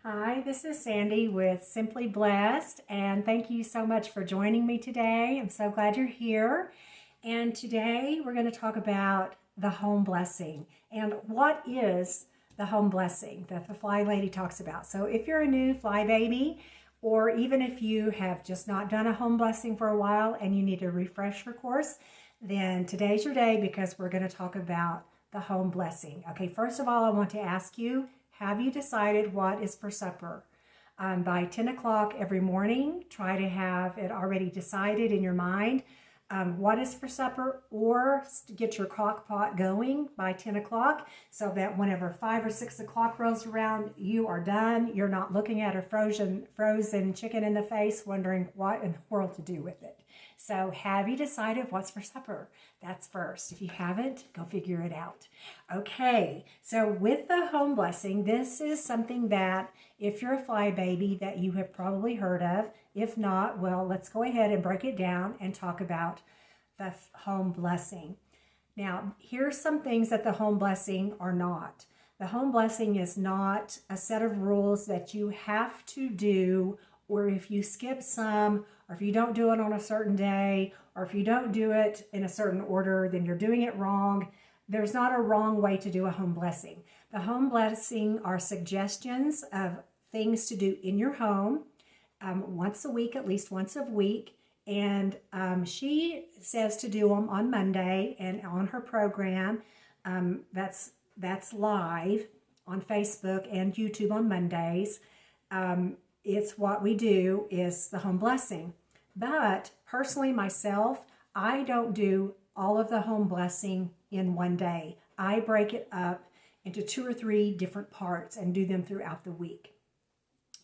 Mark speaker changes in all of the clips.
Speaker 1: Hi, this is Sandy with Simply Blessed, and thank you so much for joining me today. I'm so glad you're here. And today we're going to talk about the home blessing and what is the home blessing that the Flylady talks about. So if you're a new fly baby, or even if you have just not done a home blessing for a while and you need a refresher course, then today's your day because we're going to talk about the home blessing. Okay, first of all, I want to ask you, have you decided what is for supper? By 10 o'clock every morning, try to have it already decided in your mind what is for supper, or get your crock pot going by 10 o'clock so that whenever 5 or 6 o'clock rolls around, you are done. You're not looking at a frozen chicken in the face wondering what in the world to do with it. So have you decided what's for supper? That's first. If you haven't, go figure it out. Okay, so with the home blessing, this is something that if you're a fly baby that you have probably heard of. If not, well, let's go ahead and break it down and talk about the home blessing. Now, here's some things that the home blessing are not. The home blessing is not a set of rules that you have to do, or if you skip some, or if you don't do it on a certain day, or if you don't do it in a certain order, then you're doing it wrong. There's not a wrong way to do a home blessing. The home blessing are suggestions of things to do in your home once a week, at least once a week. And she says to do them on Monday and on her program. That's live on Facebook and YouTube on Mondays. It's what we do is the home blessing. But personally, myself, I don't do all of the home blessing in one day. I break it up into 2 or 3 different parts and do them throughout the week.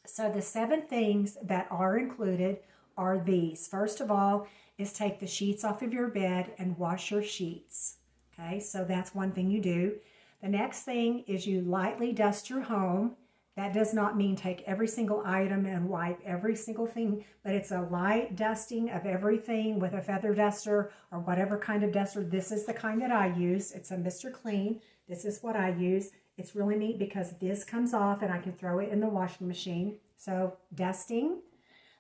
Speaker 1: So the 7 things that are included are these. First of all is take the sheets off of your bed and wash your sheets. Okay, so that's one thing you do. The next thing is you lightly dust your home. That does not mean take every single item and wipe every single thing, but it's a light dusting of everything with a feather duster or whatever kind of duster. This is the kind that I use. It's a Mr. Clean. This is what I use. It's really neat because this comes off and I can throw it in the washing machine. So dusting.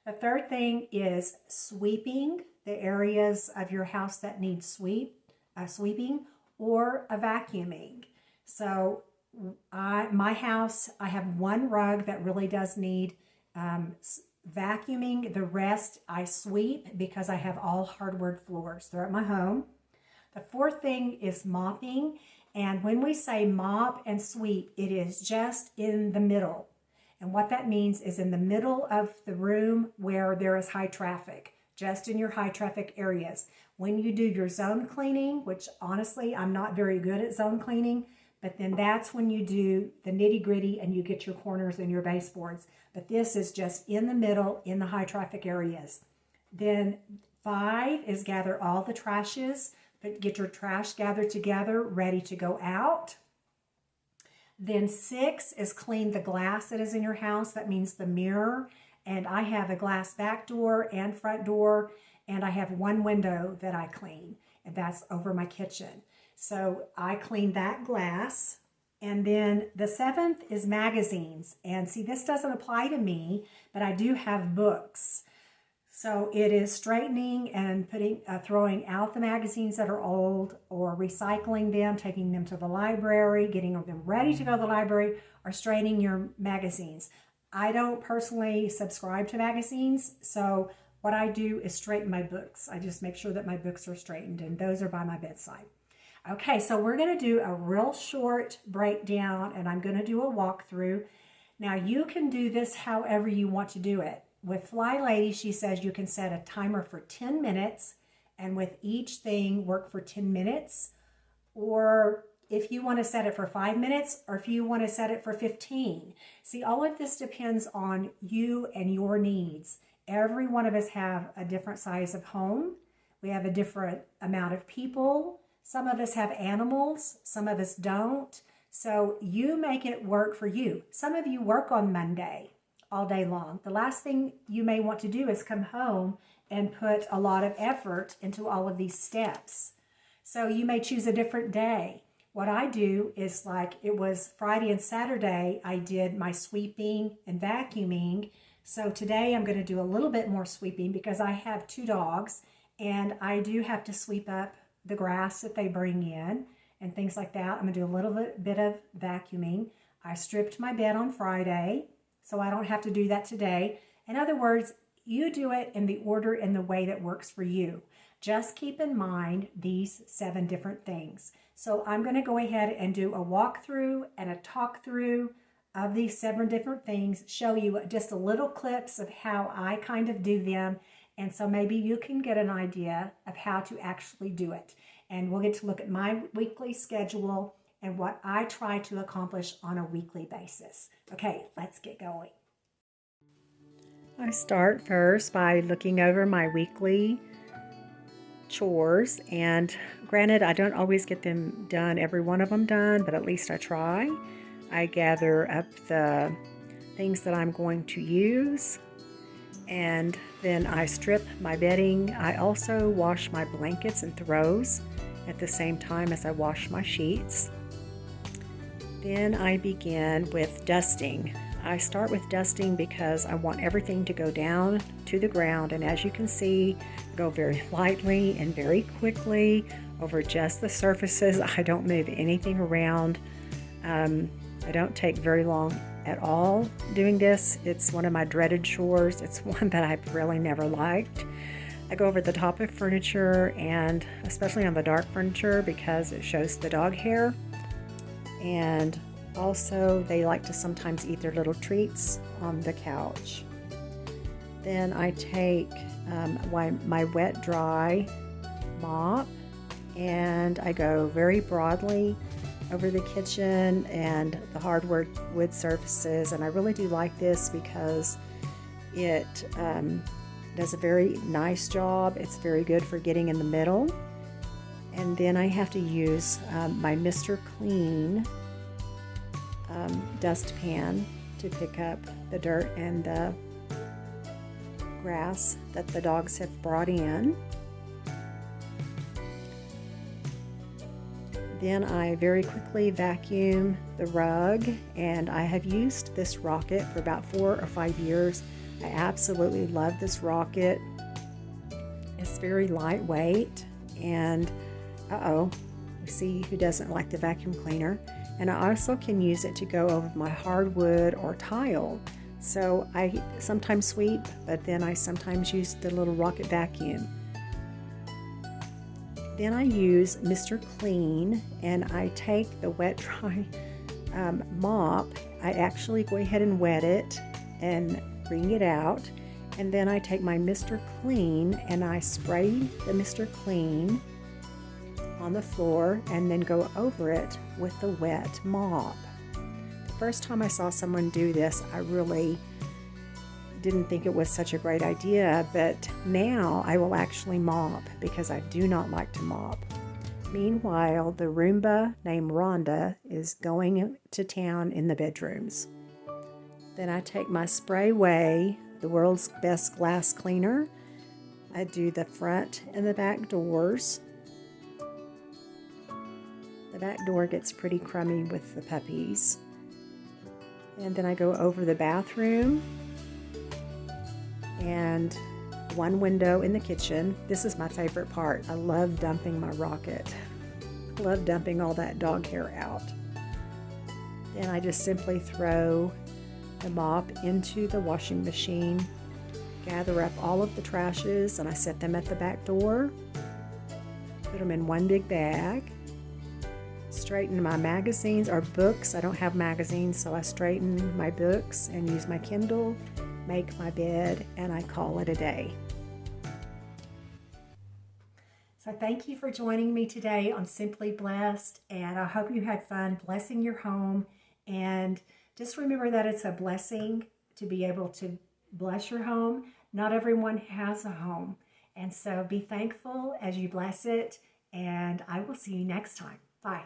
Speaker 1: The third thing is sweeping the areas of your house that need sweeping or a vacuuming. So my house, I have one rug that really does need vacuuming. The rest I sweep because I have all hardwood floors throughout my home. The fourth thing is mopping. And when we say mop and sweep, it is just in the middle. And what that means is in the middle of the room where there is high traffic, just in your high traffic areas. When you do your zone cleaning, which honestly, I'm not very good at zone cleaning, but then that's when you do the nitty gritty and you get your corners and your baseboards. But this is just in the middle in the high traffic areas. Then 5 is gather all the trashes, but get your trash gathered together, ready to go out. Then 6 is clean the glass that is in your house. That means the mirror. And I have a glass back door and front door, and I have one window that I clean, and that's over my kitchen. So I clean that glass. And then the 7th is magazines. And see, this doesn't apply to me, but I do have books. So it is straightening and throwing out the magazines that are old, or recycling them, taking them to the library, getting them ready to go to the library, or straightening your magazines. I don't personally subscribe to magazines, so what I do is straighten my books. I just make sure that my books are straightened, and those are by my bedside. Okay, so we're going to do a real short breakdown, and I'm going to do a walkthrough. Now, you can do this however you want to do it. With Flylady, she says you can set a timer for 10 minutes, and with each thing, work for 10 minutes. Or if you want to set it for 5 minutes, or if you want to set it for 15. See, all of this depends on you and your needs. Every one of us have a different size of home. We have a different amount of people. Some of us have animals, some of us don't. So you make it work for you. Some of you work on Monday all day long. The last thing you may want to do is come home and put a lot of effort into all of these steps. So you may choose a different day. What I do is, like, it was Friday and Saturday, I did my sweeping and vacuuming. So today I'm going to do a little bit more sweeping because I have 2 dogs and I do have to sweep up the grass that they bring in and things like that. I'm going to do a little bit of vacuuming. I stripped my bed on Friday, so I don't have to do that today. In other words, you do it in the order and the way that works for you. Just keep in mind these 7 different things. So I'm going to go ahead and do a walkthrough and a talk through of these 7 different things, show you just a little clips of how I kind of do them. And so maybe you can get an idea of how to actually do it. And we'll get to look at my weekly schedule and what I try to accomplish on a weekly basis. Okay, let's get going. I start first by looking over my weekly chores, and granted, I don't always get them done, every one of them done, but at least I try. I gather up the things that I'm going to use, and then I strip my bedding. I also wash my blankets and throws at the same time as I wash my sheets. Then I begin with dusting. I start with dusting because I want everything to go down to the ground, and as you can see, go very lightly and very quickly over just the surfaces. I don't move anything around. I don't take very long at all doing this. It's one of my dreaded chores. It's one that I've really never liked. I go over the top of furniture, and especially on the dark furniture because it shows the dog hair. And also they like to sometimes eat their little treats on the couch. Then I take my wet dry mop and I go very broadly over the kitchen and the hardwood wood surfaces, and I really do like this because it does a very nice job. It's very good for getting in the middle. And then I have to use my Mr. Clean dustpan to pick up the dirt and the grass that the dogs have brought in. Then I very quickly vacuum the rug, and I have used this rocket for about 4 or 5 years. I absolutely love this rocket. It's very lightweight, and we see who doesn't like the vacuum cleaner. And I also can use it to go over my hardwood or tile. So I sometimes sweep, but then I sometimes use the little rocket vacuum. Then I use Mr. Clean, and I take the wet dry mop. I actually go ahead and wet it and wring it out, and then I take my Mr. Clean and I spray the Mr. Clean on the floor and then go over it with the wet mop. The first time I saw someone do this, I really didn't think it was such a great idea, but now I will actually mop because I do not like to mop. Meanwhile, the Roomba named Rhonda is going to town in the bedrooms. Then I take my Sprayway, the world's best glass cleaner. I do the front and the back doors. The back door gets pretty crummy with the puppies. And then I go over the bathroom and one window in the kitchen. This is my favorite part. I love dumping my rocket. I love dumping all that dog hair out. Then I just simply throw the mop into the washing machine, gather up all of the trashes, and I set them at the back door, put them in one big bag, straighten my magazines or books. I don't have magazines, so I straighten my books and use my Kindle, make my bed, and I call it a day. So thank you for joining me today on Simply Blessed, and I hope you had fun blessing your home. And just remember that it's a blessing to be able to bless your home. Not everyone has a home, and so be thankful as you bless it, and I will see you next time. Bye.